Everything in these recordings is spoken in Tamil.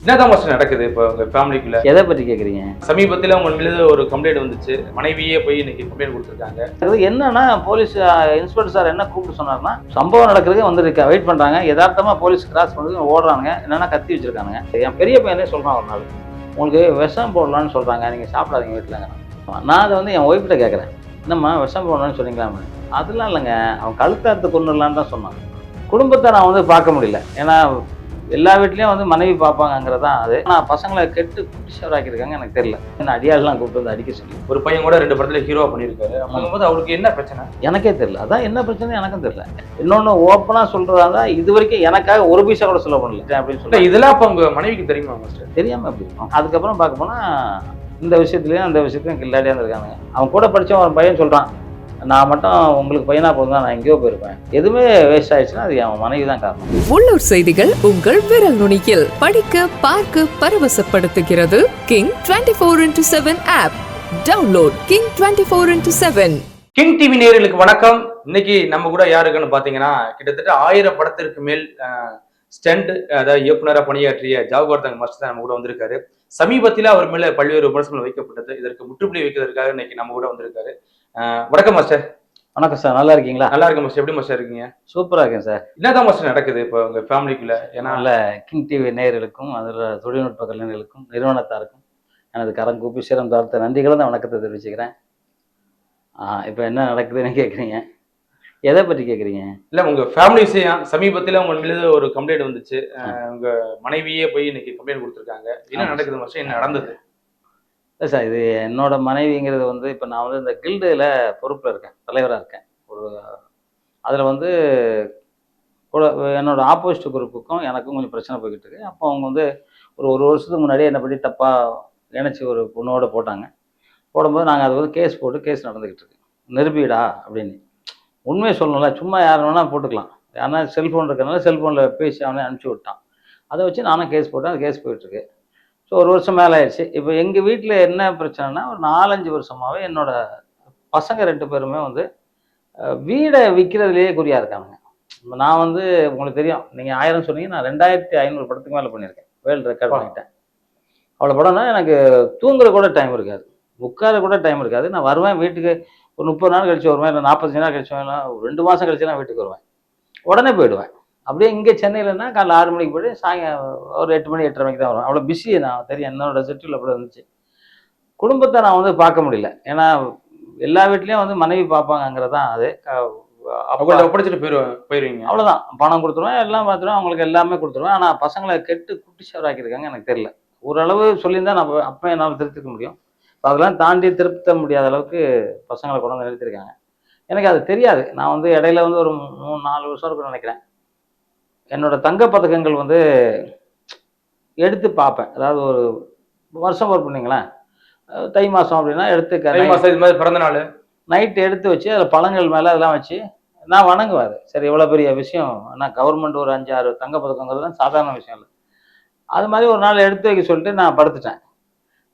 என்னதான் மாஸ்டர் நடக்குது இப்போ உங்க ஃபேமிலிக்குள்ள? எதை பற்றி கேட்குறீங்க? சமீபத்தில் உங்க மீது ஒரு கம்ப்ளைண்ட் வந்துச்சு. மனைவியே போய் இன்னைக்கு கம்ப்ளைண்ட் கொடுத்துருக்காங்க. அது என்னன்னா போலீஸ் இன்ஸ்பெக்டர் சார் என்ன கூப்பிட்டு சொன்னார்னா, சம்பவம் நடக்கிறதுக்கு வந்துருக்க வெயிட் பண்றாங்க. யதார்த்தமா போலீஸ் கிராஸ் பண்ணி ஓடுறாங்க. என்னன்னா கத்தி வச்சிருக்கானுங்க. என் பெரிய பையனே சொல்றான் ஒரு நாள், உங்களுக்கு விஷம் போடலான்னு சொல்றாங்க, நீங்க சாப்பிடாதீங்க வீட்டில். நான் அதை வந்து என் ஒய்ஃப்கிட்ட கேட்குறேன், என்னம்மா விஷம் போடலான்னு சொன்னீங்களாமே? அதெல்லாம் இல்லைங்க, அவன் கழுத்தாத்து கொண்டுலான்னு தான் சொன்னான். குடும்பத்தை நான் வந்து பார்க்க முடியல. ஏன்னா எல்லா வீட்லேயும் வந்து மனைவி பார்ப்பாங்கங்கிறது தான் அது. ஆனால் பசங்களை கெட்டு குட்டிஷவராக்கியிருக்காங்க. எனக்கு தெரியல. என்ன அடியாளெலாம் கூப்பிட்டு வந்து அடிக்க சொல்லி ஒரு பையன் கூட 2 படத்துல ஹீரோவா பண்ணியிருக்காரு. அப்படிங்கும்போது அவருக்கு என்ன பிரச்சனை? எனக்கே தெரியல. அதான் என்ன பிரச்சனை எனக்கும் தெரியல. இன்னொன்று ஓப்பனாக சொல்கிறதா தான், இது வரைக்கும் எனக்காக ஒரு பைசா கூட செலவு பண்ணல அப்படின்னு சொல்லி. இதெல்லாம் அப்போ உங்க மனைவிக்கு தெரியுமா மாஸ்டர்? தெரியாமல் அப்படி இருக்கும். அதுக்கப்புறம் பார்க்க போனால் இந்த விஷயத்துலையும் அந்த விஷயத்தையும் கில்லாடியாக இருந்திருக்காங்க. அவன் கூட படித்த ஒரு பையன் சொல்கிறான், நான் மட்டும் உங்களுக்கு பையனா போதும் தான் நான் எங்கேயோ போயிருப்பேன். எதுவுமே வேஸ்ட் ஆயிடுச்சுன்னா அது என் மனைவி தான் காரணம். உள்ளூர் செய்திகள் உங்கள் விரல் நுனியில் படிக்க பார்க்க பரவசப்படுத்துகிறது King 24x7 app. Download King 24x7. King TV நேயர்களுக்கு வணக்கம். இன்னைக்கு நம்ம கூட யாருக்குன்னு பாத்தீங்கன்னா, கிட்டத்தட்ட 1000 படத்திற்கு மேல் ஸ்டண்ட் அதாவது இயக்குனராக பணியாற்றிய ஜாகுவார்தங் மாஸ்டர் தான் நம்ம கூட வந்திருக்காரு. சமீபத்தில் அவர் மேல பல்வேறு விமர்சனங்கள் வைக்கப்பட்டது. இதற்கு முற்றுப்புள்ளி வைக்கிறதுக்காக இன்னைக்கு நம்ம கூட வந்திருக்காரு. வணக்கம் மாஸ்டர். வணக்கம் சார், நல்லா இருக்கீங்களா? நல்லா இருக்கேன் மாஸ்டர். எப்படி மாஸ்டர் இருக்கீங்க? சூப்பராக இருக்கேன் சார். என்னதான் மாஸ்டர் நடக்குது இப்போ உங்க ஃபேமிலிக்குள்ள? ஏன்னா கிங் டிவி நேயர்களுக்கும் அதில் தொழில்நுட்ப கலைஞர்களுக்கும் நிறுவனத்தாருக்கும் எனது கரம் கூப்பி சிரம் தாழ்த்த நன்றிகளும் தான் வணக்கத்தை தெரிவிச்சுக்கிறேன். இப்போ என்ன நடக்குதுன்னு கேட்குறீங்க, எதை பற்றி கேட்குறீங்க? இல்ல உங்க ஃபேமிலி விஷயம். சமீபத்தில் உங்க மீது ஒரு கம்ப்ளைண்ட் வந்துச்சு. உங்க மனைவியே போய் இன்னைக்கு கம்ப்ளைண்ட் கொடுத்துருக்காங்க. என்ன நடக்குது மாஸ்டர்? என்ன நடந்தது? இல்லை சார், இது என்னோட மனைவிங்கிறது வந்து இப்போ நான் வந்து இந்த கில்டில் பொறுப்பில் இருக்கேன், தலைவராக இருக்கேன். ஒரு அதில் வந்து கூட என்னோட ஆப்போசிட் குரூப்புக்கும் எனக்கும் கொஞ்சம் பிரச்சனை போய்கிட்டு இருக்கு. அப்போ அவங்க வந்து ஒரு வருஷத்துக்கு முன்னாடியே என்னை பற்றி தப்பாக இணைச்சி ஒரு பொண்ணோட போட்டாங்க. போடும்போது நாங்கள் அதை வந்து கேஸ் போட்டு கேஸ் நடந்துக்கிட்டு இருக்கு. நிரூபிடா அப்படின்னு உண்மையை சொல்லணும்ல, சும்மா யார் வேணால் போட்டுக்கலாம். யாருன்னா செல்ஃபோன் இருக்கிறனால செல்ஃபோனில் பேசி அவனே அனுப்பிச்சி விட்டான். அதை வச்சு நானும் கேஸ் போட்டேன். அது கேஸ் போயிட்டுருக்கு. ஸோ ஒரு வருஷம் மேலே ஆயிடுச்சு. இப்போ எங்கள் வீட்டில் என்ன பிரச்சனைனா, ஒரு 4-5 வருஷமாகவே என்னோட பசங்க 2 பேருமே வந்து வீடை விற்கிறதுலேயே குறியாக இருக்காங்க. நான் வந்து உங்களுக்கு தெரியும், நீங்கள் 1000 சொன்னீங்க, நான் 2500 படத்துக்கு மேலே பண்ணியிருக்கேன். வேர்ல்டு ரெக்கார்ட் பண்ணிட்டேன். அவ்வளோ படம்னா எனக்கு தூங்குற கூட டைம் இருக்காது, உட்கார கூட டைம் இருக்காது. நான் வருவேன் வீட்டுக்கு ஒரு 30 நாள் கழிச்சு வருவேன், இல்லை 45 நாள் கழிச்சு வருவேன், ஒரு 2 மாதம் கழிச்சு நான் வீட்டுக்கு வருவேன். உடனே போயிடுவேன். அப்படியே இங்கே சென்னையிலன்னா காலைல 6 மணிக்கு போய்ட்டு சாயங்காலம் ஒரு 8 மணி 8:30 மணிக்கு தான் வருவேன். அவ்வளோ பிஸி நான் தெரியும். என்னோட ஷெட்யூல் அப்படி இருந்துச்சு. குடும்பத்தை நான் வந்து பார்க்க முடியல. ஏன்னா எல்லா வீட்லேயும் வந்து மனைவி பார்ப்பாங்கங்கிறது தான் அது. அவங்கள்ட்ட ஒப்படைச்சிட்டு போயிடுவீங்க. அவ்வளோதான், பணம் கொடுத்துருவேன், எல்லாம் பார்த்துருவேன், அவங்களுக்கு எல்லாமே கொடுத்துருவேன். ஆனால் பசங்களை கெட்டு குட்டிச்சவராக்கியிருக்காங்க. எனக்கு தெரியல. ஓரளவு சொல்லியிருந்தா நான் அப்போ என்னால் திருத்திக்க முடியும். இப்போ அதெல்லாம் தாண்டி திருத்த முடியாத அளவுக்கு பசங்களை கொண்டு வந்து நிறுத்திருக்காங்க. எனக்கு அது தெரியாது. நான் வந்து இடையில வந்து ஒரு 3-4 வருஷம் இருக்குன்னு நினைக்கிறேன். என்னோட தங்க பதக்கங்கள் வந்து எடுத்து பார்ப்பேன். அதாவது ஒரு வருஷம் ஒரு பண்ணிங்களேன், தை மாதம் அப்படின்னா எடுத்து தை மாதம் இது மாதிரி பிறந்த நாள் நைட்டு எடுத்து வச்சு அதில் பழங்கள் மேலே அதெல்லாம் வச்சு நான் வணங்குவார். சரி, இவ்வளோ பெரிய விஷயம். ஆனால் கவர்மெண்ட் ஒரு 5-6 தங்க பதக்கங்கிறதுலாம் சாதாரண விஷயம் இல்லை. அது மாதிரி ஒரு நாள் எடுத்து வைக்க சொல்லிட்டு நான் படுத்துட்டேன்.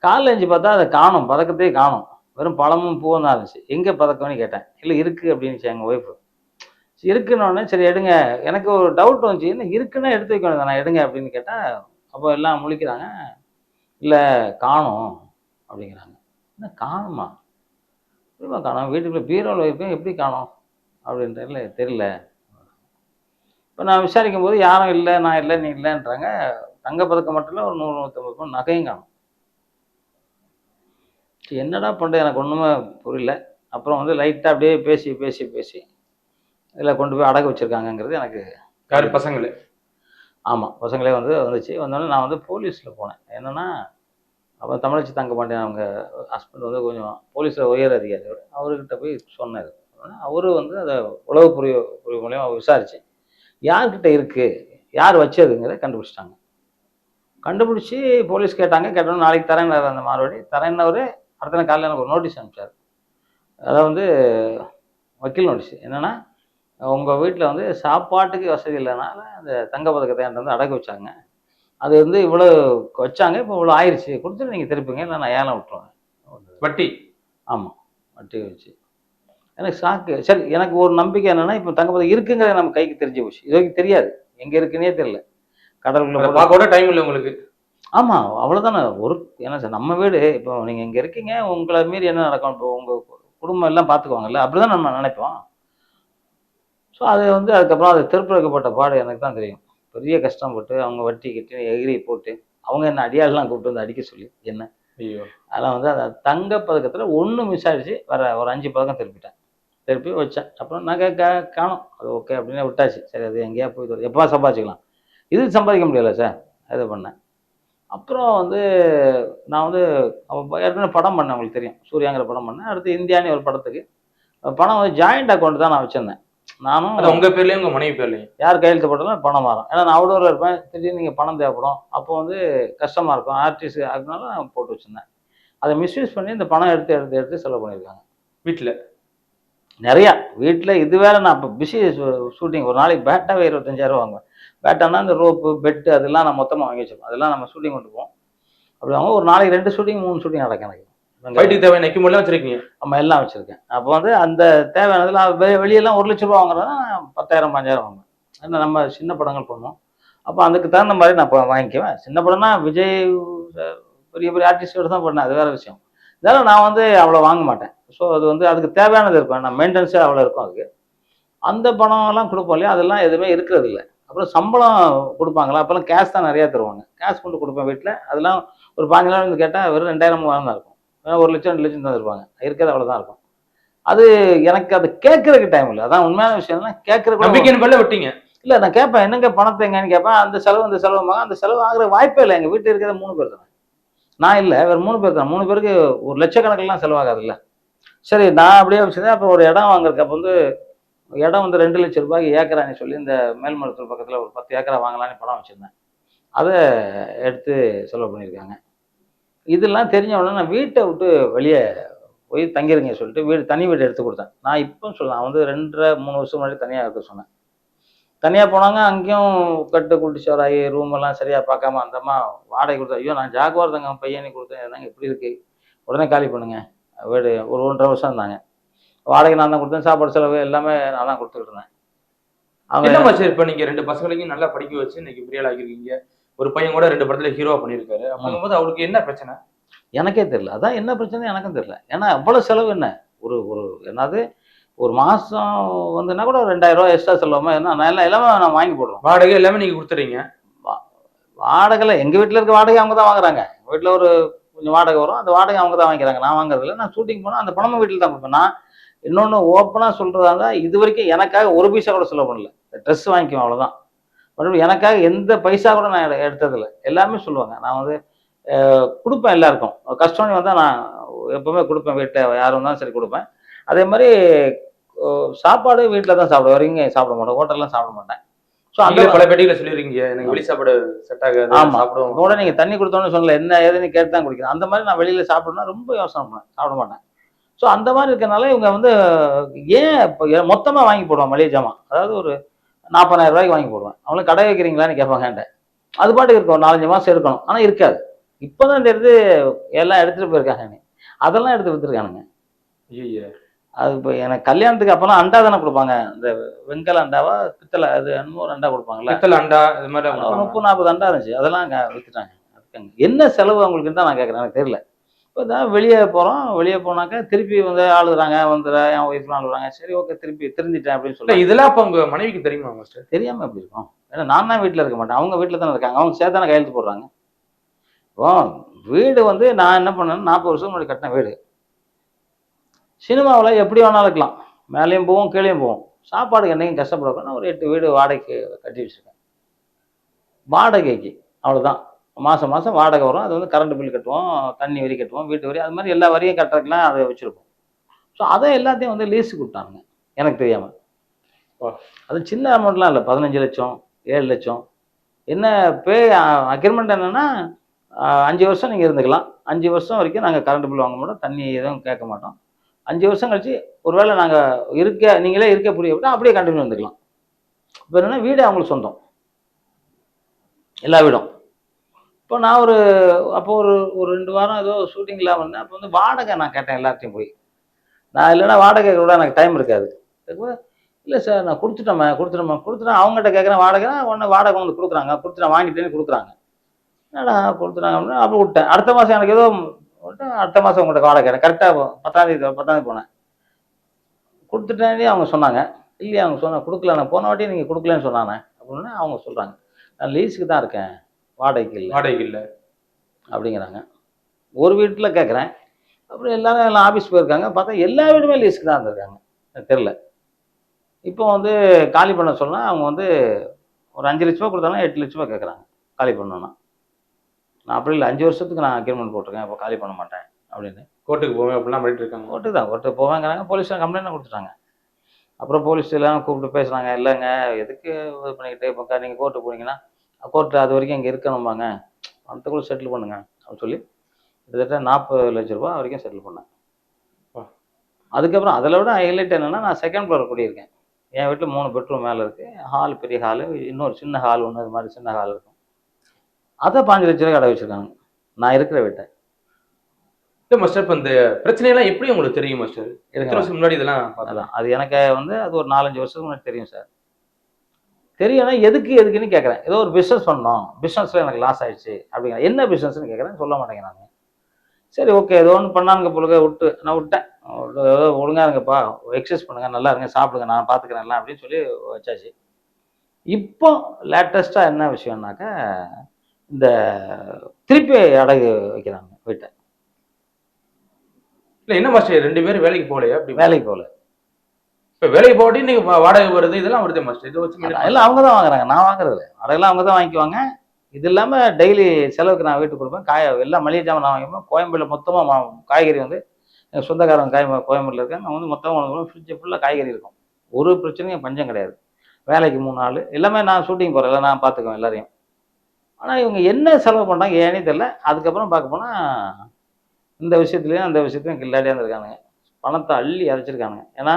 காலைல எழுந்து பார்த்தா அதை காணும், பதக்கத்தையே காணும். வெறும் பழமும் பூவும் தான் இருந்துச்சு. எங்கே பதக்கம்னு கேட்டேன். இல்லை இருக்குது அப்படின்னுச்சு எங்கள் ஒய்ஃபு. இருக்குன்னொடனே சரி எடுங்க. எனக்கு ஒரு டவுட் வந்துச்சு, என்ன இருக்குன்னா எடுத்து வைக்க வேண்டியது நான் எடுங்க அப்படின்னு கேட்டேன். அப்போ எல்லாம் முழிக்கிறாங்க, இல்லை காணும் அப்படிங்கிறாங்க. என்ன காணுமா? எப்படிமா காணும்? வீட்டுக்குள்ளே பீரோவில் வைப்பேன், எப்படி காணும் அப்படின்ற. இல்லை தெரியல. இப்போ நான் விசாரிக்கும் போது யாரும் இல்லை, நான் இல்லை, நீ இல்லைன்றாங்க. தங்கப்பதக்கம் மட்டும் இல்லை, ஒரு 100-150 பவுன் நகையும் காணும். என்னடா பண்ணுறது எனக்கு ஒன்றுமே புரியல. அப்புறம் வந்து லைட்டாக அப்படியே பேசி பேசி பேசி இதில் கொண்டு போய் அடகு வச்சுருக்காங்கங்கிறது எனக்கு. யார்? பசங்களே? ஆமாம், பசங்களே வந்துச்சு. வந்தோடனே நான் வந்து போலீஸில் போனேன். என்னென்னா, அப்போ தமிழச்சி தங்க மாட்டேன், அவங்க ஹஸ்பண்ட் வந்து கொஞ்சம் போலீஸில் உயர் அதிகாரி. அவர்கிட்ட போய் சொன்னது. அவரு வந்து அதை உளவு புரிய மூலியமாக விசாரிச்சு யார்கிட்ட இருக்குது, யார் வச்சதுங்கிறத கண்டுபிடிச்சிட்டாங்க. கண்டுபிடிச்சி போலீஸ் கேட்டோன்னா நாளைக்கு தரேன்னாரு. அந்த மாறுபடி தரேன்னவர் அடுத்த நாள் காலையில் எனக்கு ஒரு நோட்டீஸ் அனுப்பிச்சார். அதாவது வந்து வக்கீல் நோட்டீஸ். என்னென்னா, உங்கள் வீட்டில் வந்து சாப்பாட்டுக்கு வசதி இல்லைனால அந்த தங்க பதக்கத்தை என்கிட்ட வந்து அடகு வச்சாங்க. அது வந்து இவ்வளோ வச்சாங்க, இப்போ இவ்வளோ ஆயிடுச்சு, கொடுத்துட்டு நீங்கள் திருப்பிங்க, இல்லை நான் ஏலம் விட்டுருவேன். வட்டி? ஆமாம், வட்டி வச்சு. எனக்கு ஷாக்கு. சரி, எனக்கு ஒரு நம்பிக்கை என்னென்னா, இப்போ தங்க பதக்கம் இருக்குங்கிறது நம்ம கைக்கு தெரிஞ்சு போச்சு. இது வரைக்கும் தெரியாது, எங்கே இருக்குன்னே தெரியல. கடலுக்குள்ளே பார்க்க டைம் இல்லை உங்களுக்கு? ஆமாம், அவ்வளோதானே. ஏன்னா சார் நம்ம வீடு இப்போ நீங்கள் இங்கே இருக்கீங்க, உங்களை மீறி என்ன நடக்கும்? இப்போ உங்கள் குடும்பம் எல்லாம் பார்த்துக்குவாங்கல்ல, அப்படி தான் நம்ம நினைப்போம். ஸோ அது வந்து அதுக்கப்புறம் அது திருப்ப வைக்கப்பட்ட பாடு எனக்கு தான் தெரியும். பெரிய கஷ்டப்பட்டு அவங்க வட்டி கட்டி எகிரி போட்டு, அவங்க என்ன அடியாள்லாம் கூப்பிட்டு வந்து அடிக்க சொல்லி என்ன. ஐயோ! அதெல்லாம் வந்து அந்த தங்க பதக்கத்தில் 1 மிஸ் ஆயிடுச்சு. வேற ஒரு 5 பதக்கம் திருப்பிட்டேன். திருப்பி வச்சேன். அப்புறம் நகை காணோம். அது ஓகே அப்படின்னு விட்டாச்சு. சரி அது எங்கேயா போய் எப்போ சம்பாதிச்சுக்கலாம். இது சம்பாதிக்க முடியல சார். இது பண்ணேன். அப்புறம் வந்து நான் வந்து ஏற்கனவே படம் பண்ணேன், உங்களுக்கு தெரியும். சூர்யாங்கிற படம் பண்ணேன். அடுத்து இந்தியான்னு ஒரு படத்துக்கு பணம் வந்து ஜாயிண்ட் அக்கௌண்ட் தான் நான் வச்சிருந்தேன். நானும் அது உங்க பேர்லயும் உங்க மனைவி பேர்லயும்? யார் கையெழுத்து போட்டாலும் பணம் வரும். ஏன்னா நான் அவுடோரில் இருப்பேன். திடீர்னு நீங்கள் பணம் தேவைப்படும். அப்போ வந்து கஷ்டமாக இருக்கும். ஆர்டிஸ்ட் அதனால நான் போட்டு வச்சுருந்தேன். அதை மிஸ்யூஸ் பண்ணி இந்த பணம் எடுத்து செலவு பண்ணியிருக்காங்க வீட்டுல. நிறையா. வீட்டில் இது வேற. நான் இப்போ பிஸி ஷூட்டிங். ஒரு நாளைக்கு பேட்டாவே 25,000 வாங்குவேன். பேட்டானா இந்த ரோப்பு பெட்டு அதெல்லாம் நான் மொத்தமாக வாங்கி வச்சிருப்பேன். அதெல்லாம் நம்ம ஷூட்டிங் கொண்டு போவோம். அப்படி வாங்க ஒரு நாளைக்கு 2 ஷூட்டிங் 3 ஷூட்டிங் நடக்கும் எனக்கு. ஃபைட்டுக்கு தேவையான எக்யூப்மெண்ட்லாம் வச்சிருக்கீங்க? நம்ம எல்லாம் வச்சிருக்கேன். அப்போ வந்து அந்த தேவையானதெல்லாம் வெளியெல்லாம் 1,00,000 ரூபா வாங்குறதா 10,000 5,000 வாங்குவேன். ஏன்னா நம்ம சின்ன படங்கள் பண்ணுவோம். அப்போ அதுக்கு தகுந்த மாதிரி நான் இப்போ வாங்கிக்குவேன். சின்ன படம்னா விஜய் பெரிய பெரிய ஆர்டிஸ்டோட தான் பண்ணேன். அது வேற விஷயம். இதெல்லாம் நான் வந்து அவ்வளோ வாங்க மாட்டேன். ஸோ அது வந்து அதுக்கு தேவையானது இருக்கும். நான் மெயின்டெனன்ஸே அவ்வளோ இருக்கும் அதுக்கு. அந்த பணம்லாம் கொடுப்போம் இல்லையா, அதெல்லாம் எதுவுமே இருக்கிறது இல்லை. அப்புறம் சம்பளம் கொடுப்பாங்களா, அப்போல்லாம் கேஷ் தான் நிறையா தருவாங்க. கேஷ் கொண்டு கொடுப்பேன் வீட்டில். அதெல்லாம் ஒரு 15 நாள் வந்து கேட்டால் வெறும் 2,000 3,000 தான் இருக்கும். 1,00,000 2,00,000 தான் இருப்பாங்க. இருக்கிறது அவ்வளோதான் இருக்கும். அது எனக்கு அது கேட்கறதுக்கு டைம் இல்லை. அதான் உண்மையான விஷயம். கேட்கறதுக்கு நம்பிக்கையின் பேர்ல விட்டீங்க? இல்லை, நான் கேட்பேன் என்னங்க பணத்தை எங்கன்னு கேட்பேன். அந்த செலவு இந்த செலவுமாங்க. அந்த செலவு ஆகிற வாய்ப்பே இல்லை. எங்கள் வீட்டில் இருக்கிறது 3 பேர் தானே. நான் இல்லை, வேறு 3 பேர் தான். 3 பேருக்கு ஒரு லட்சக்கணக்கிலாம் செலவாகாது இல்லை. சரி நான் அப்படியே வச்சுருந்தேன். அப்போ ஒரு இடம் வாங்குறதுக்கு அப்போ வந்து இடம் வந்து 2,00,000 ரூபாய்க்கு ஏக்கரான்னு சொல்லி இந்த மேல்மருத்தூர் பக்கத்தில் ஒரு 10 ஏக்கரா வாங்கலான்னு பணம் வச்சுருந்தேன். அதை எடுத்து செலவு பண்ணியிருக்காங்க. இதெல்லாம் தெரிஞ்ச உடனே நான் வீட்டை விட்டு வெளியே போய் தங்கிருங்க சொல்லிட்டு தனி வீடு எடுத்து கொடுத்தேன். நான் இப்போ சொல்லலாம் வந்து 2 1/2 3 வருஷம் முன்னாடி தனியாக இருக்க சொன்னேன். தனியாக போனாங்க. அங்கேயும் கட்டு குட்டிச்சோராகி ரூம் எல்லாம் சரியாக பார்க்காம அந்தம்மா வாடகை கொடுத்தா. ஐயோ நான் ஜாகுவார் தாங்க பையனை கொடுத்தேன். என்னங்க இப்படி இருக்கு, உடனே காலி பண்ணுங்க. வீடு ஒரு 1 1/2 வருஷம் இருந்தாங்க. வாடகை நான் தான் கொடுத்தேன். சாப்பாடு செலவு எல்லாமே நான் தான் கொடுத்துக்கிட்டு இருந்தேன். என்ன அவங்க மச்சான், இப்ப நீங்க 2 பசங்களையும் நல்லா படிக்க வச்சு இன்னைக்கு பெரிய ஆள் ஆகிருக்கீங்க. ஒரு பையன் கூட 2 படத்துல ஹீரோவா பண்ணியிருக்காரு. அப்படிங்கும்போது அவருக்கு என்ன பிரச்சனை? எனக்கே தெரியல. அதான் என்ன பிரச்சனை எனக்கும் தெரியல. ஏன்னா அவ்வளோ செலவு என்ன, ஒரு ஒரு என்னது ஒரு மாதம் வந்துன்னா கூட ஒரு 2,000 ரூபா எக்ஸ்ட்ரா செலவுமா என்ன, நான் எல்லாமே நான் வாங்கி போடுறோம். வாடகை எல்லாமே நீங்க கொடுத்துறீங்க? வாடகைல எங்கள் வீட்டில் இருக்க வாடகை அவங்க தான் வாங்குறாங்க. வீட்டில் ஒரு கொஞ்சம் வாடகை வரும். அந்த வாடகை அவங்க தான் வாங்கிக்கிறாங்க. நான் வாங்குறதில்ல. நான் ஷூட்டிங் போனால் அந்த பணமும் வீட்டில் தான் கொடுப்பேன். நான் இன்னொன்று ஓப்பனாக சொல்கிறதா இருந்தால் இது வரைக்கும் எனக்காக ஒரு பைசா கூட செலவு பண்ணல. ட்ரெஸ் வாங்கிக்குவேன் அவ்வளோதான். மறுபடியும் எனக்காக எந்த பைசா கூட நான் எடுத்ததில்லை. எல்லாமே சொல்லுவாங்க. நான் வந்து கொடுப்பேன் எல்லாருக்கும். கஷ்டம்னு வந்தால் நான் எப்போவுமே கொடுப்பேன். வீட்டை யாரும் இருந்தாலும் சரி கொடுப்பேன். அதே மாதிரி சாப்பாடு வீட்டில் தான் சாப்பிடுவேன். வரைக்கும் சாப்பிட மாட்டேன். ஹோட்டல்லாம் சாப்பிட மாட்டேன். ஸோ அந்த பல பேட்டிகளை சொல்லியிருக்கீங்க எனக்கு வெளி சாப்பாடு செட் ஆகாது. ஆமா. சாப்பிடுவோம் கூட நீங்க தண்ணி கொடுத்தோன்னு சொல்லல, என்ன ஏதுன்னு கேட்டு தான் குடிக்கிறேன். அந்த மாதிரி நான் வெளியில சாப்பிடணும்னா ரொம்ப யோசனை பண்ணேன். சாப்பிட மாட்டேன். ஸோ அந்த மாதிரி இருக்கனால இவங்க வந்து ஏன் இப்போ மொத்தமா வாங்கி போடுவான் மளிகை ஜாமான். அதாவது ஒரு 40,000 ரூபாய்க்கு வாங்கி போடுவேன். அவங்களும் கடை வைக்கிறீங்களான்னு கேட்பாங்க என்கிட்ட. அது பாட்டுக்கு இருக்கும். 4 5 மாசம் இருக்கணும். ஆனா இருக்காது. இப்போதான் இந்த எடுத்து எல்லாம் எடுத்துட்டு போயிருக்காங்க. அதெல்லாம் எடுத்து வித்துருக்கானுங்க. ஐயோ! அது இப்போ எனக்கு கல்யாணத்துக்கு அப்பெல்லாம் அண்டா தானே கொடுப்பாங்க. இந்த வெங்கல அண்டாவா பித்தளை அது என்னமோ ஒரு அண்டா கொடுப்பாங்கல்ல. பித்தளை அண்டா இது மாதிரி ஒரு 30 40 அண்டா இருந்துச்சு. அதெல்லாம் வித்துட்டாங்க. என்ன செலவு அவங்களுக்கு தான் நான் கேட்குறேன். எனக்கு தெரியல. இப்போ தான் வெளியே போகிறோம். வெளியே போனாக்கா திருப்பி வந்து ஆளுறாங்க. வந்துடுற என் ஒய்ஃப்லாம் ஆளுறாங்க. சரி ஓகே திருப்பி திருந்திட்டேன் அப்படின்னு சொல்லி. இதெல்லாம் அப்போ உங்க மனைவிக்கு தெரியுமா மாஸ்டர்? தெரியாமல் எப்படி இருக்கும்? ஏன்னா நான் தான் வீட்டில் இருக்க மாட்டேன். அவங்க வீட்டில் தானே இருக்காங்க. அவங்க சேர்த்தானே கையெழுத்து போடுறாங்க. இப்போ வீடு வந்து நான் என்ன பண்ணேன்னா 40 வருஷம் முன்னாடி கட்டின வீடு. சினிமாவில் எப்படி வேணாலும் இருக்கலாம். மேலேயும் போவோம் கீழேயும் போவோம். சாப்பாடுக்கு என்றைக்கும் கஷ்டப்படக்கூடாது. ஒரு 8 வீடு வாடகைக்கு கட்டி வச்சுருக்கேன். வாடகைக்கு அவ்வளோதான். மாதம் மாதம் வாடகை வரும். அது வந்து கரண்ட் பில் கட்டுவோம், தண்ணி வரி கட்டுவோம், வீட்டு வரி, அது மாதிரி எல்லா வரியும் கட்டுறதுக்குலாம் அதை வச்சுருப்போம். ஸோ அதை எல்லாத்தையும் வந்து லீஸுக்கு விட்டானுங்க எனக்கு தெரியாமல். அது சின்ன அமௌண்ட்லாம் இல்லை. 15 லட்சம் 7 லட்சம். என்ன அக்ரிமெண்ட் என்னென்னா 5 வருஷம் நீங்கள் இருந்துக்கலாம். 5 வருஷம் வரைக்கும் நாங்கள் கரண்ட் பில் வாங்க மாட்டோம், தண்ணி எதுவும் கேட்க மாட்டோம். 5 வருஷம் கழிச்சு ஒருவேளை நாங்கள் நீங்களே இருக்க புரிய விட்டால் அப்படியே கண்டினியூ வந்துக்கலாம். இப்போ என்னென்னா வீடு அவங்களுக்கு சொந்தம், எல்லா வீடும். இப்போ நான் அப்போ ஒரு 2 வாரம் ஏதோ ஷூட்டிங்லாம் வந்தேன். அப்போ வந்து வாடகை நான் கேட்டேன் எல்லாத்தையும் போய். நான் இல்லைன்னா வாடகை கூட எனக்கு டைம் இருக்காது. இல்லை சார் நான் கொடுத்துட்டேன். அவங்ககிட்ட கேட்குறேன் வாடகை. உடனே வாடகை வந்து கொடுக்குறாங்க. நான் வாங்கிட்டேன்னு கொடுக்குறாங்க. என்னடா கொடுத்துட்டாங்க அப்படின்னா அப்போ விட்டேன். அடுத்த மாதம் எனக்கு ஏதோ விட்டேன். அடுத்த மாதம் உங்கள்கிட்ட வாடகை கேட்டேன். கரெக்டாக 10ஆம் தேதி போனேன். கொடுத்துட்டேனே அவங்க சொன்னாங்க. இல்லையா அவங்க கொடுக்கல, நான் போன வாட்டியும் நீங்கள் கொடுக்கலன்னு சொன்னாங்க அப்படின்னு அவங்க சொல்கிறாங்க. நான் லீஸுக்கு தான் இருக்கேன், வாடகைக்கு இல்லை வாடகைக்கு இல்லை அப்படிங்கிறாங்க. ஒரு வீட்டில் கேட்குறேன். அப்புறம் எல்லாரும் எல்லாம் ஆஃபீஸ் போயிருக்காங்க. பார்த்தா எல்லா வீடுமே லீஸுக்கு தான் இருந்திருக்காங்க. எனக்கு தெரில. இப்போ வந்து காலி பண்ண சொன்னால் அவங்க வந்து ஒரு 5 லட்ச ரூபா கொடுத்தாலும் 8 லட்ச ரூபா கேட்குறாங்க காலி பண்ணணும்னா. நான் அப்படி இல்லை, 5 வருஷத்துக்கு நான் அக்ரிமெண்ட் போட்டிருக்கேன், இப்போ காலி பண்ண மாட்டேன் அப்படின்னு. கோர்ட்டுக்கு போவேன் அப்படிலாம் பண்ணிட்டு இருக்காங்க. கோர்ட்டுக்கு போவேங்கிறாங்க. போலீஸில் கம்ப்ளைண்ட் கொடுத்துட்டாங்க. அப்புறம் போலீஸ் எல்லாம் கூப்பிட்டு பேசுகிறாங்க. இல்லைங்க எதுக்கு இது பண்ணிக்கிட்டு இப்போ நீங்கள் கோர்ட்டுக்கு போனீங்கன்னா கோர்ட்டு அது வரைக்கும் இங்கே இருக்கணுமாங்க, பணத்துக்குள்ள செட்டில் பண்ணுங்க அப்படின்னு சொல்லி கிட்டத்தட்ட 40 லட்ச ரூபா வரைக்கும் செட்டில் பண்ணேன். அதுக்கப்புறம் அதில் விட ஹைலைட் என்னென்னா, நான் செகண்ட் ஃப்ளோர் குடியிருக்கேன். என் வீட்டில் 3 பெட்ரூம் மேலே இருக்குது. ஹால் பெரிய ஹாலு, இன்னொரு சின்ன ஹால் ஒன்று, இது மாதிரி சின்ன ஹால் இருக்கும். அதை 5 லட்ச ரூபா கடை வச்சுருக்காங்க நான் இருக்கிற வீட்டை. இல்லை மாஸ்டர், இப்போ இந்த பிரச்சனையெல்லாம் எப்படி உங்களுக்கு தெரியும் மாஸ்டர்? எத்தனை வருஷம் முன்னாடி இதெல்லாம் அதான் அது எனக்கு வந்து அது ஒரு 4-5 வருஷத்துக்கு முன்னாடி தெரியும் சார். தெரியும்னா எதுக்குன்னு கேட்குறேன். ஏதோ ஒரு பிஸ்னஸ் பண்ணோம், பிஸ்னஸில் எனக்கு லாஸ் ஆயிடுச்சு அப்படிங்கிற. என்ன பிஸ்னஸ்ன்னு கேட்குறேன், சொல்ல மாட்டேங்கிறாங்க. சரி ஓகே, ஏதோ ஒன்று பண்ணானுங்க பொழுது நான் விட்டேன். ஏதோ ஒழுங்காக இருங்கப்பா, எக்ஸசைஸ் பண்ணுங்கள், நல்லா இருங்க, சாப்பிடுங்க, நான் பார்த்துக்கிறேன்லாம் அப்படின்னு சொல்லி வச்சாச்சு. இப்போ லேட்டஸ்ட்டாக என்ன விஷயம்னாக்கா, இந்த திருப்பி அடகு வைக்கிறாங்க வீட்டை. இல்லை என்ன மாஸ்டர் 2 பேரும் வேலைக்கு போகலையா? அப்படி வேலைக்கு போகல. இப்போ வேலைக்கு போகாட்டி நீங்கள் வாடகை வருது இதெல்லாம் வருது மாஸ்டர். இதை வச்சு எல்லாம் அவங்க தான் வாங்குறாங்க, நான் வாங்குறது அடகுலாம் அவங்க தான் வாங்கிக்குவாங்க. இது இல்லாமல் டெய்லி செலவுக்கு நான் வீட்டுக்கு கொடுப்பேன். எல்லாம் மளிகை ஜாமான் நான் வாங்கிப்பேன். கோயம்பேடில் மொத்தமாக காய்கறி வந்து எங்கள் சொந்தக்காரங்க கோயம்பேடில் இருக்காங்க. அவங்க வந்து மொத்தமாக ஃப்ரிட்ஜு ஃபுல்லாக காய்கறி இருக்கும். ஒரு பிரச்சனையும் பஞ்சம் கிடையாது. வேலைக்கு 3 நாள் எல்லாமே நான் ஷூட்டிங் போகிறேன், நான் பார்த்துக்குவேன் எல்லாரையும். ஆனால் இவங்க என்ன செலவு பண்ணுறாங்க ஏன்னே தெரியல. அதுக்கப்புறம் பார்க்க போனால் இந்த விஷயத்துலையும் அந்த விஷயத்துலையும் கில்லாடியாக இருந்திருக்கானுங்க. பணத்தை அள்ளி அரைச்சிருக்கானுங்க. ஏன்னா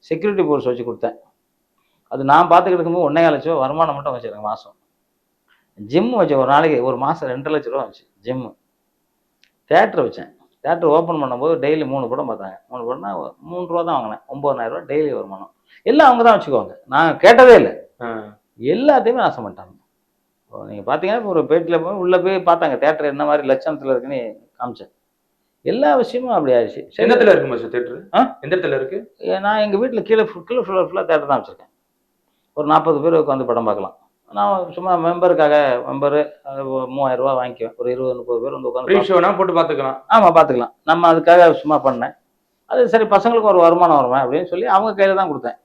செக்யூரிட்டி போர்ஸ் வச்சு கொடுத்தேன். அது நான் பார்த்துக்கிட்டு இருக்கும்போது 1,4 லட்ச ரூபா வருமானம் மட்டும் வச்சுருக்கேன் மாதம். ஜிம் வச்சேன், ஒரு நாளைக்கு ஒரு மாதம் 2 லட்ச ரூபா வச்சு ஜிம்மு. தேட்டர் வச்சேன். தேட்டர் ஓப்பன் பண்ணும்போது டெய்லி 3 படம் பார்த்தாங்க. 3 படம்னா 3 ரூபா தான் வாங்கினேன். 9,000 ரூபா டெய்லி வருமானம். எல்லாம் அவங்க தான் வச்சுக்குவாங்க, நான் கேட்டதே இல்லை. எல்லாத்தையுமே நாசம் பண்ணிட்டாங்க. இப்போ நீங்கள் பார்த்தீங்கன்னா, இப்போ ஒரு பேட்டியில் போய் உள்ளே போய் பார்த்தாங்க தேட்டர் என்ன மாதிரி லட்சணத்தில் இருக்குன்னு காமிச்சேன். எல்லா விஷயமும் அப்படி ஆயிடுச்சு. எந்த இடத்துல இருக்கு மாஸ்டர் தேட்டர்? எந்த இடத்துல இருக்கு? நான் எங்கள் வீட்டில் கீழே ஃப்ளோர் ஃபுல்லாக தேட்டர் தான் வச்சுருக்கேன். ஒரு 40 பேர் உட்காந்து படம் பார்க்கலாம். நான் சும்மா மெம்பரு 3,000 ரூபா வாங்கிக்குவேன். ஒரு 20-30 பேர் வந்து உட்காந்து ஷோனா போட்டு பார்த்துக்கலாம். ஆமாம் பார்த்துக்கலாம். நம்ம அதுக்காக சும்மா பண்ணேன். அது சரி, பசங்களுக்கு ஒரு வருமானம் வருவேன் அப்படின்னு சொல்லி அவங்க கையில் தான் கொடுத்தேன்.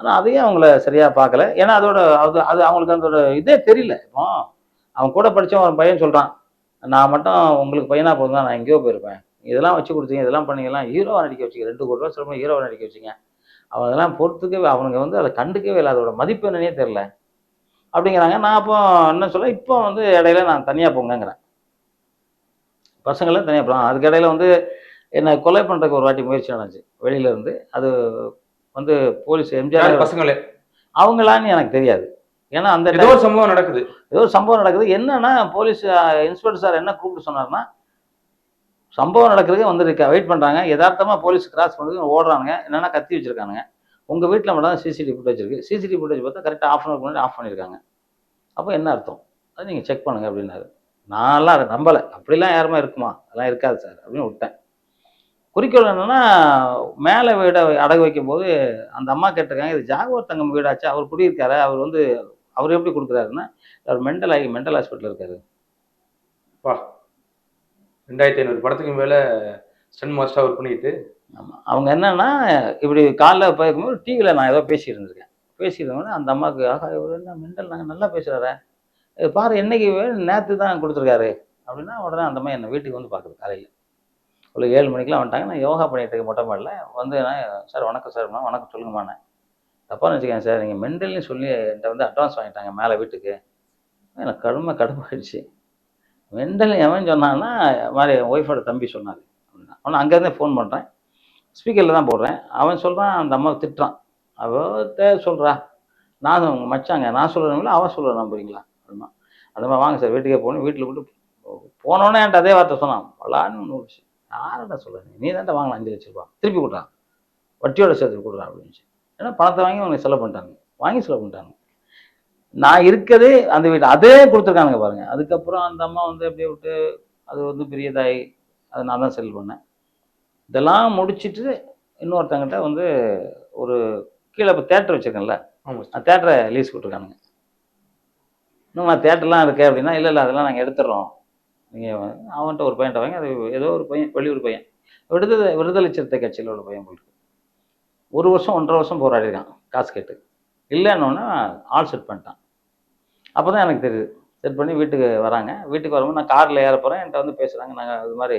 ஆனால் அதையும் அவங்கள சரியாக பார்க்கல. ஏன்னா அது அவங்களுக்கு அதோட இதே தெரியல. இப்போ அவன் கூட படித்த ஒரு பையன் சொல்கிறான், நான் மட்டும் உங்களுக்கு பையனாக போதும் தான் நான் எங்கேயோ போயிருப்பேன். இதெல்லாம் வச்சு கொடுத்தீங்க, இதெல்லாம் பண்ணீங்கலாம், ஹீரோவை நடிக்க வச்சிங்க, 2 கோடி ரூபா செலவு ஹீரோவை நடிக்க வச்சிங்க. அவன் அதெல்லாம் பொறுத்துக்கவே அவனுங்க வந்து அதை கண்டுக்கவே இல்லை. அதோட மதிப்பு என்னன்னே தெரில அப்படிங்கிறாங்க. நான் அப்போ என்ன சொல்ல, இப்போ வந்து இடையில நான் தனியாக போங்கிறேன், பசங்களாம் தனியாக போகலாம். அதுக்கு இடையில வந்து என்னை கொலை பண்ணுறதுக்கு ஒரு வாட்டி முயற்சி நடந்துச்சு வெளியில இருந்து. அது வந்து போலீஸ் எம்ஜிஆர் பசங்களே அவங்களான்னு எனக்கு தெரியாது. ஏன்னா அந்த ஏதோ ஒரு சம்பவம் நடக்குது. என்னன்னா போலீஸ் இன்ஸ்பெக்டர் சார் என்ன கூப்பிட்டு சொன்னார்னா, சம்பவம் நடக்கிறதுக்கு வந்து வெயிட் பண்ணுறாங்க. யதார்த்தமாக போலீஸ் கிராஸ் பண்ணுறதுக்கு ஓடுறாங்க. என்னென்னா கத்தி வச்சுருக்கானுங்க. உங்கள் வீட்டில் மட்டும் தான் சிசிடிவி ஃபுட்டேஜ் இருக்குது. சிசிடிவி ஃபுட்டேஜ் பார்த்தா கரெக்டாக ½ ஹவர் முன்னாடி ஆஃப் பண்ணியிருக்காங்க. அப்போ என்ன அர்த்தம், அது நீங்கள் செக் பண்ணுங்கள் அப்படின்னாரு. நான்லாம் அதை நம்பலை. அப்படிலாம் யாருமே இருக்குமா, அதெல்லாம் இருக்காது சார் அப்படின்னு விட்டேன். குறிக்கோள் என்னென்னா, மேலே வீடை அடகு வைக்கும்போது அந்த அம்மா கேட்டிருக்காங்க, இது ஜாகவர் தங்கம் வீடாச்சு, அவர் குடியிருக்காரு, அவர் எப்படி கொடுக்குறாருன்னா, அவர் மென்டல் ஹாஸ்பிட்டல் இருக்காரு. வா 2500 படத்துக்கு மேலே ஸ்டன் மாஸ்டர் ஒர்க் பண்ணிட்டு. ஆமாம், அவங்க என்னன்னா இப்படி காலைல போயிருக்கும்போது டிவியில் நான் ஏதோ பேசியிருந்தோன்னே அந்த அம்மாவுக்கு, ஆகா இவர் என்ன மென்டல், நாங்கள் நல்லா பேசுகிறாரு, பாரு என்னைக்கு நேற்று தான் கொடுத்துருக்காரு அப்படின்னா, உடனே அந்த அம்மா என்னை வீட்டுக்கு வந்து பார்க்குது. காலையில் ஒரு 7 மணிக்கெலாம் வந்துட்டாங்க. நான் யோகா பண்ணிகிட்டு இருக்க மொட்டை மாடல வந்து, சார் வணக்கம் சார், வணக்கம் சொல்லுங்கம்மா, தப்பாக நினச்சிக்கேன் சார், நீங்கள் மென்டல்னு சொல்லி என்கிட்ட வந்து அட்வான்ஸ் வாங்கிட்டாங்க மேலே வீட்டுக்கு. எனக்கு கடுப்பாயிடுச்சு. மென்டல் எவன் சொன்னான்னா, மாதிரி என் ஒய்ஃபோட தம்பி சொன்னார் அப்படின்னா. அவனை அங்கேருந்தே ஃபோன் பண்ணுறேன், ஸ்பீக்கரில் தான் போடுறேன். அவன் சொல்கிறான், அந்த அம்மாவை திட்டுறான். அவள் சொல்கிறா, நான் உங்கள் மச்சாங்க, நான் சொல்கிறேன் அவன் சொல்கிற நம்புறீங்களா அப்படின்னா. அந்த மாதிரி வாங்க சார் வீட்டுக்கே போகணும். வீட்டில் விட்டு போனோன்னே என்கிட்ட அதே வார்த்தை சொன்னான், பலான்னு ஒன்று விஷயம், யார்டா சொல்கிறேன், நீ தான்ட்ட வாங்கலாம் 5 லட்ச ரூபா திருப்பி கொடுறான், வட்டியோட சேர்த்து கொடுறான் அப்படின்னு. ஏன்னா பணத்தை வாங்கி அவங்க செலவு பண்ணிட்டாங்க. நான் இருக்கதே அந்த வீடு அதே கொடுத்துருக்கானுங்க பாருங்க. அதுக்கப்புறம் அந்த அம்மா வந்து அப்படியே விட்டு அது வந்து பெரியதாகி அதை நான் தான் செல் பண்ணேன். இதெல்லாம் முடிச்சிட்டு இன்னொருத்தங்கிட்ட வந்து ஒரு கீழே இப்போ தேட்டர் வச்சுருக்கேன்ல, ஆமா அந்த தேட்டரை லீஸ் கொடுத்துருக்கானுங்க. இன்னும் நான் தேட்டர்லாம் இருக்கேன் அப்படின்னா, இல்லை இல்லை அதெல்லாம் நாங்கள் எடுத்துடுறோம். நீங்கள் அவன்கிட்ட ஒரு பையன்ட்ட வாங்கி அது ஏதோ ஒரு பையன் வெளியூர் பையன் விடுதலை சிறுத்தை கட்சியில் உள்ள பையன் போயிருக்கு. 1 வருஷம் 1.5 வருஷம் போராடிருக்கான் காசு கேட்டு. இல்லைன்னொன்னே ஆள் செட் பண்ணிட்டான். அப்போ தான் எனக்கு தெரியுது. செட் பண்ணி வீட்டுக்கு வராங்க. வீட்டுக்கு வரும்போது நான் காரில் ஏற போகிறேன். என்கிட்ட வந்து பேசுகிறாங்க. நாங்கள் இது மாதிரி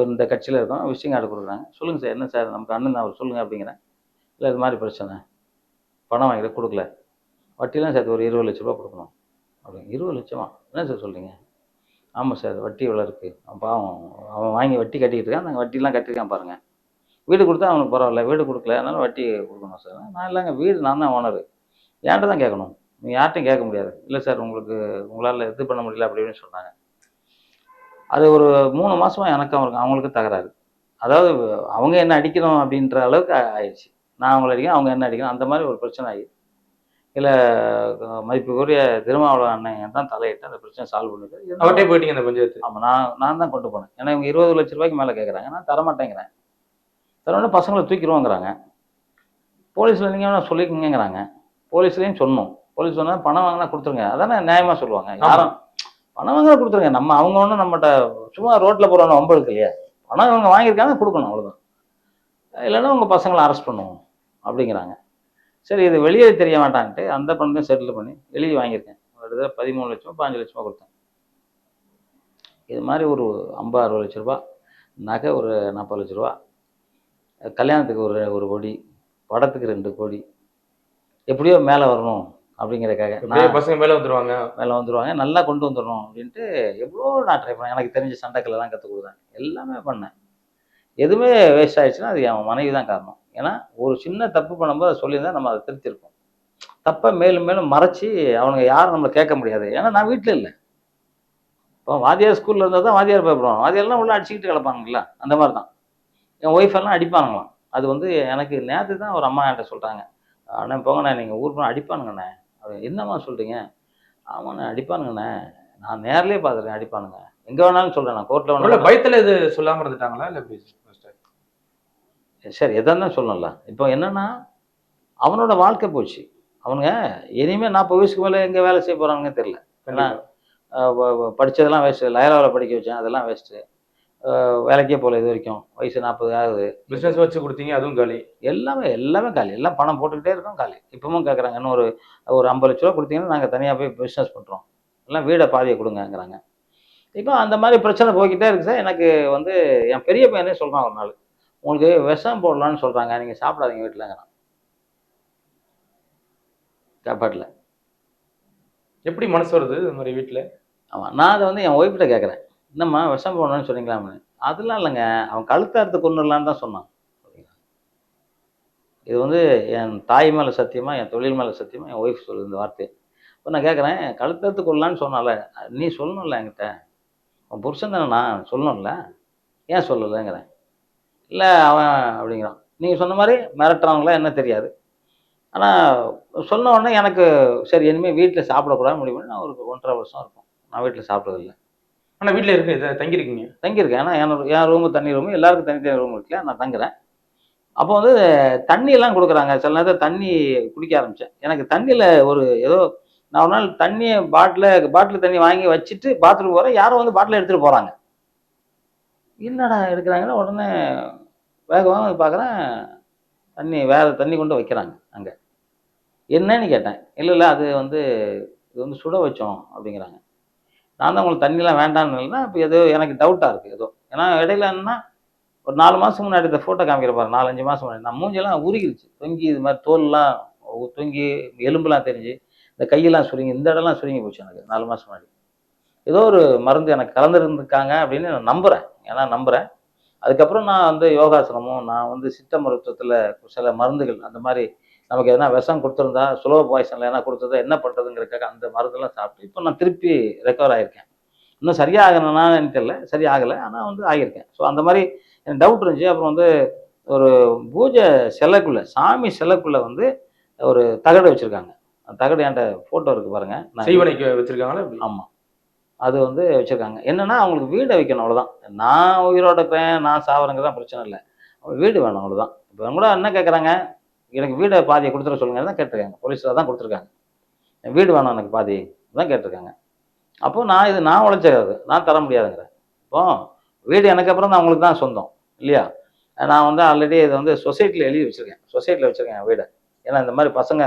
இந்த கட்சியில் இருக்கோம். விசிட்டிங் கார்டு கொடுக்குறாங்க. சொல்லுங்கள் சார், என்ன சார் நமக்கு அண்ணன் அவர் சொல்லுங்கள் அப்படிங்கிறேன். இல்லை இது மாதிரி பிரச்சனை, பணம் வாங்கிட்டு கொடுக்கல, வட்டிலாம் சேர்த்து ஒரு 20 லட்ச ரூபா கொடுக்கணும் அப்படின்னு. 20 லட்சமா? என்ன சார் சொல்கிறீங்க? ஆமாம் சார், வட்டி இவ்வளோ இருக்குது. பாவம் அவன் வாங்கி வட்டி கட்டிக்கிட்டு இருக்கான். நாங்கள் வட்டிலாம் கட்டியிருக்கான் பாருங்கள். வீடு கொடுத்தா அவனுக்கு பரவாயில்ல, வீடு கொடுக்கல அதனால வட்டி கொடுக்கணும் சார். நான் இல்லைங்க, வீடு நான் தான் ஓனரு, என்கிட்ட தான் கேட்கணும், நீங்கள் யார்ட்டையும் கேட்க முடியாது. இல்லை சார் உங்களால் இது பண்ண முடியல அப்படின்னு சொன்னாங்க. அது ஒரு 3 மாதமாக எனக்கு அவங்களுக்கு தகராறு. அதாவது அவங்க என்ன அடிக்கணும் அப்படின்ற அளவுக்கு ஆயிடுச்சு. நான் அவங்கள அடிக்கணும், அவங்க என்ன அடிக்கணும், அந்த மாதிரி ஒரு பிரச்சனை ஆகி இல்லை மதிப்புக்குரிய திருமாவளவன் அண்ணன் தான் தலையிட்டு அந்த பிரச்சனை சால்வ் பண்ணுது. அவர்கிட்டே போயிட்டீங்க அந்த பஞ்சாயத்து? ஆமாம், நான் தான் கொண்டு போனேன். ஏன்னா இவங்க 20 லட்ச ரூபாய்க்கு மேலே கேட்குறாங்க. நான் தரமாட்டேங்கிறேன். தரவுடனே பசங்களை தூக்கிடுவோங்கிறாங்க. போலீஸில் நீங்கள் வேணால் சொல்லிக்கங்கிறாங்க. போலீஸ்லேயும் சொன்னோம். போலீஸ் சொன்னால் பணம் வாங்கினா கொடுத்துருங்க, அதானே நியாயமாக சொல்லுவாங்க. யாரும் பணம் வாங்கினா கொடுத்துருங்க, நம்ம அவங்க ஒன்றும் நம்மகிட்ட சும்மா ரோட்டில் போகிறவங்க வம்பளுக்கு இல்லையா, பணம் இவங்க வாங்கியிருக்காங்க கொடுக்கணும், அவ்வளோதான். இல்லைன்னா உங்கள் பசங்களை அரெஸ்ட் பண்ணுவோம் அப்படிங்கிறாங்க. சரி, இது வெளியே தெரிய மாட்டான்ட்டு அந்த பணத்தையும் செட்டில் பண்ணி எழுதி வாங்கியிருக்கேன். ஒரு 13 லட்சமோ 15 லட்சமோ கொடுத்தேன். இது மாதிரி ஒரு 50-60 லட்ச ரூபா, நகை ஒரு 40 லட்ச ரூபா, கல்யாணத்துக்கு ஒரு கோடி, படத்துக்கு 2 கோடி, எப்படியோ மேலே வரணும் அப்படிங்கிறக்காக பசங்க மேலே வந்துடுவாங்க, நல்லா கொண்டு வந்துடணும் அப்படின்ட்டு எவ்வளோ நான் ட்ரை பண்ணேன். எனக்கு தெரிஞ்ச சண்டைக்கெல்லாம் கற்றுக் கொடுத்தேன், எல்லாமே பண்ணேன். எதுவுமே வேஸ்ட் ஆயிடுச்சுன்னா அது என் மனைவி தான் காரணம். ஏன்னா ஒரு சின்ன தப்பு பண்ணும்போது அதை சொல்லியிருந்தா நம்ம அதை திருத்திருப்போம். தப்பை மேலும் மேலும் மறைச்சி அவனுங்க யாரும் நம்மளை கேட்க முடியாது. ஏன்னா நான் வீட்டில் இல்லை. இப்போ வாத்தியார் ஸ்கூலில் இருந்தால் தான் வாத்தியார் பயப்படுவாங்க. வாத்தியாரெல்லாம் உள்ள அடிச்சுக்கிட்டு கிடப்பாங்களா, அந்த மாதிரி தான் என் ஒய்ஃப் எல்லாம் அடிப்பானுங்களாம். அது வந்து எனக்கு நேற்று தான் ஒரு அம்மா என்கிட்ட சொல்கிறாங்க, அண்ணன் போங்கண்ணே நீங்கள் ஊர் போனால் அடிப்பானுங்கண்ணே. அது என்னம்மா சொல்கிறீங்க? ஆமாண்ணே அடிப்பானுங்கண்ணே, நான் நேர்லேயே பார்த்துருக்கேன் அடிப்பானுங்க, எங்கே வேணாலும் சொல்கிறேன், நான் கோர்ட்டில் வேணாலும். பயத்தில் இது சொல்லாமல் இருந்துட்டாங்களா இல்லை எப்படி? சரி, எதாக தான் சொல்லணும்ல. இப்போ என்னென்னா அவனோட வாழ்க்கை போச்சு. அவனுங்க இனிமேல் 40 வயசுக்கு மேலே எங்கே வேலை செய்ய போகிறாங்கன்னு தெரியல. ஏன்னா படித்ததெல்லாம் வேஸ்ட்டு. லயலாவில் படிக்க வச்சேன், அதெல்லாம் வேஸ்ட்டு. வேலைக்கே போகல இது வரைக்கும், வயசு 40 ஆகுது. பிஸ்னஸ் வச்சு கொடுத்தீங்க, அதுவும் காலி. எல்லாமே காலி. எல்லாம் பணம் போட்டுக்கிட்டே இருக்கோம், காலி. இப்பவும் கேட்குறாங்க, இன்னும் ஒரு 50 லட்ச ரூபா கொடுத்தீங்கன்னா நாங்கள் தனியாக போய் பிஸ்னஸ் பண்ணுறோம், எல்லாம் வீடை பாதியை கொடுங்கங்கிறாங்க. இப்போ அந்த மாதிரி பிரச்சனை போய்கிட்டே இருக்கு சார். எனக்கு வந்து என் பெரிய பையனே சொல்கிறான் ஒரு நாள், உங்களுக்கு விஷம் போடலான்னு சொல்கிறாங்க, நீங்கள் சாப்பிடாதீங்க வீட்டிலங்கிறான். சாப்பாட்டில் எப்படி மனசு வருது இது மாதிரி வீட்டில்? ஆமாம், நான் அதை வந்து என் ஒய்ஃப்கிட்ட கேட்குறேன், என்னம்மா விஷம் போடணும்னு சொன்னீங்களாம்னு. அதெல்லாம் இல்லைங்க, அவன் கழுத்தை அறுத்து கொண்டுடலான்னு தான் சொன்னான். இது வந்து என் தாய் மேலே சத்தியமாக, என் தொழில் மேலே சத்தியமாக என் ஒய்ஃப் சொல்லுது இந்த வார்த்தை. இப்போ நான் கேட்குறேன், கழுத்தை அறுத்து கொள்ளலான்னு சொன்னால நீ சொல்லணும்ல என்கிட்ட, அவன் புருஷன் தானே, நான் சொல்லணும்ல, ஏன் சொல்லலைங்கிறேன். இல்லை அவன் அப்படிங்கிறான். நீங்கள் சொன்ன மாதிரி மிரட்டுறவங்களா என்ன தெரியாது. ஆனால் சொன்ன உடனே எனக்கு சரி இனிமேல் வீட்டில் சாப்பிடக்கூடாது முடிவு பண்ணி நான் ஒரு 1.5 வருஷம் இருக்கும் நான் வீட்டில் சாப்பிட்றதில்லை. ஆனால் வீட்டில் இருக்கு இதை தங்கியிருக்கேன். ஏன்னா என் ரூமு தண்ணி ரூமு எல்லாருக்கும் தனித்தனி ரூம் இருக்குல்ல, நான் தங்குறேன். அப்போ வந்து தண்ணியெல்லாம் கொடுக்குறாங்க. சில நேரத்தில் தண்ணி குடிக்க ஆரம்பித்தேன். எனக்கு தண்ணியில் ஏதோ நான் ஒரு நாள் தண்ணியை பாட்டில் தண்ணி வாங்கி வச்சுட்டு பாத்ரூம் போகிறேன், யாரும் வந்து பாட்டில் எடுத்துகிட்டு போகிறாங்க. என்னடா எடுக்கிறாங்கன்னா உடனே வேகமாக வந்து பார்க்குறேன், வேறு தண்ணி கொண்டு வைக்கிறாங்க அங்கே. என்னன்னு கேட்டேன். இல்லை அது வந்து இது வந்து சுட வச்சோம் அப்படிங்கிறாங்க. நான் தான் உங்களுக்கு தண்ணிலாம் வேண்டான்னு இல்லைன்னா இப்போ ஏதோ எனக்கு டவுட்டாக இருக்குது ஏதோ. ஏன்னா இடையில என்னன்னா ஒரு 4 மாதம் முன்னாடி இந்த ஃபோட்டோ காமிக்கிற பாரு, 4-5 மாதம் முன்னாடி நான் மூஞ்செல்லாம் உருகிருச்சு, தொங்கி இது மாதிரி தோல்லாம் தொங்கி எலும்புலாம் தெரிஞ்சு இந்த கையெல்லாம் சுருங்கி இந்த இடம்லாம் சுருங்கி போச்சு எனக்கு 4 மாதம் முன்னாடி. ஏதோ ஒரு மருந்து எனக்கு கலந்துருந்துருக்காங்க அப்படின்னு நான் நம்புகிறேன். அதுக்கப்புறம் நான் வந்து யோகாசனமும் நான் வந்து சித்த மருத்துவத்தில் சில மருந்துகள் அந்த மாதிரி நமக்கு எதனா விஷம் கொடுத்துருந்தா ஸ்லோ பாய்சனில் எதனா கொடுத்ததா என்ன பண்ணுறதுங்கிறதுக்காக அந்த மருந்தெல்லாம் சாப்பிட்டு இப்போ நான் திருப்பி ரெக்கவர் ஆகியிருக்கேன். இன்னும் சரியாகணும்னா எனக்கு தெரியல, சரியாகலை, ஆனால் வந்து ஆகியிருக்கேன். ஸோ அந்த மாதிரி எனக்கு டவுட் இருந்துச்சு. அப்புறம் வந்து ஒரு பூஜை சிலைக்குள்ளே, சாமி சிலைக்குள்ளே வந்து ஒரு தகடு வச்சுருக்காங்க. தகடு என்கிட்ட ஃபோட்டோ இருக்குது பாருங்கள். செய்வனைக்கு வச்சிருக்காங்களா எப்படி? ஆமாம், அது வந்து வச்சுருக்காங்க. என்னென்னா அவங்களுக்கு வீடை வைக்கணும், அவ்வளோதான். நான் உயிரோட இருப்பேன், நான் சாவறேங்கிறதான் பிரச்சனை இல்லை. அவங்க வீடு வேணும், அவ்வளோதான். இப்போ கூட என்ன கேட்குறாங்க, எனக்கு வீடை பாதியை கொடுத்துட சொல்லுங்க தான் கேட்டிருக்காங்க. போலீஸில் தான் கொடுத்துருக்காங்க. வீடு வேணும் எனக்கு பாதி தான் கேட்டிருக்காங்க. அப்போது நான் உழைச்சது, நான் தர முடியாதுங்கிறேன். இப்போ வீடு எனக்கு அப்புறம் தான் அவங்களுக்கு தான் சொந்தம் இல்லையா? நான் வந்து ஆல்ரெடி இதை வந்து சொசைட்டியில் எழுதி வச்சுருக்கேன். சொசைட்டியில் வச்சுருக்கேன் என் வீடை. ஏன்னா இந்த மாதிரி பசங்க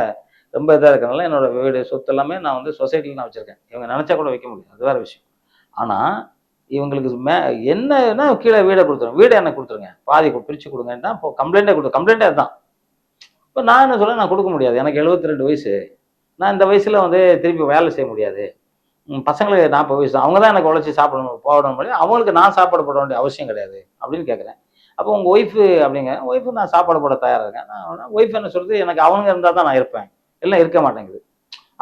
ரொம்ப இதாக இருக்கிறனால என்னோட வீடு சொத்து எல்லாமே நான் வந்து சொசைட்டியில் நான் வச்சுருக்கேன். இவங்க நினச்சா கூட வைக்க முடியும், அது வேறு விஷயம். ஆனால் இவங்களுக்கு என்னன்னா கீழே வீடை கொடுத்துருங்க, வீடை எனக்கு கொடுத்துருங்க, பாதி பிரித்து கொடுங்கன்னா இப்போ கம்ப்ளைண்ட்டே அதுதான். இப்போ நான் என்ன சொல்ல, நான் கொடுக்க முடியாது. எனக்கு 72 வயசு. நான் இந்த வயசில் வந்து திருப்பி வேலை செய்ய முடியாது. பசங்களுக்கு 40 வயசு. அவங்க தான் எனக்கு உழைச்சி சாப்பிடணும் போடணும் முடியும். அவங்களுக்கு நான் சாப்பாடு போட வேண்டிய அவசியம் கிடையாது அப்படின்னு கேட்குறேன். அப்போ உங்கள் ஒய்ஃபு அப்படிங்க, ஒய்ஃபு நான் சாப்பாடு போட தயாராக இருக்கேன். நான் ஒய்ஃப் என்ன சொல்கிறது, எனக்கு அவங்க இருந்தால் தான் நான் இருப்பேன், எல்லாம் இருக்க மாட்டேங்குது.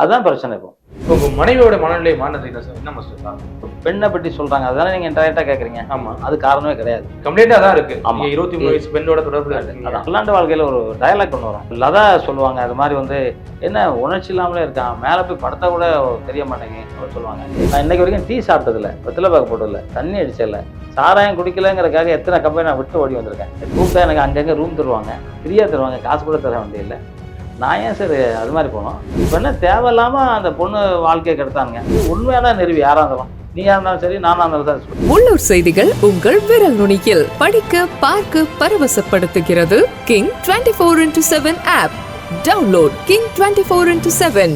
அதுதான் பிரச்சனை. இப்போ உங்கள் மனைவியோட மனநிலை மாறினது என்ன மாஸ்டர்? பெண்ணை பற்றி சொல்கிறாங்க, அதுதானே நீங்கள் இன்டெரக்டாக கேட்குறீங்க. ஆமாம், அது காரணமே கிடையாது. கம்ப்ளைண்ட்டாக தான் இருக்குது. ஆமாம், 23 வயசு பெண்ணோட தொடர்பு. அது அல்லாண்டு வாழ்க்கையில் ஒரு டயலாக் ஒன்று வரும். லதா சொல்லுவாங்க, அது மாதிரி வந்து என்ன உணர்ச்சி இல்லாமலே இருக்கான், மேலே போய் படத்தை கூட தெரிய மாட்டேங்குது அவர் சொல்லுவாங்க. நான் இன்னைக்கு வரைக்கும் டீ சாப்பிட்டதில்ல, வெத்தலை பாக்கு போட்டதில்ல, தண்ணி அடிச்சதில்ல, சாராயம் குடிக்கலைங்கிறக்காக எத்தனை கம்பெனி நான் விட்டு ஓடி வந்திருக்கேன். கூப்பிட்டா எனக்கு அங்கங்கே ரூம் தருவாங்க, ஃப்ரீயாக தருவாங்க, காசு கூட தர வேண்டியதில்லை. நான் ஏன் சார் அது மாதிரி போனோம்? இப்போ என்ன தேவையில்லாமல் அந்த பொண்ணு வாழ்க்கையை கெடுத்தானுங்க. உண்மையான நிறுவி யாராக இருந்தாலும், நீயா இருந்தாலும் சரி, நானாக இருந்தாலும் சரி. உள்ளூர் செய்திகள் உங்கள் விரல் நுனியில். படிக்க பார்க்க பரவசப்படுத்துகிறது King 24x7 app. Download King 24x7.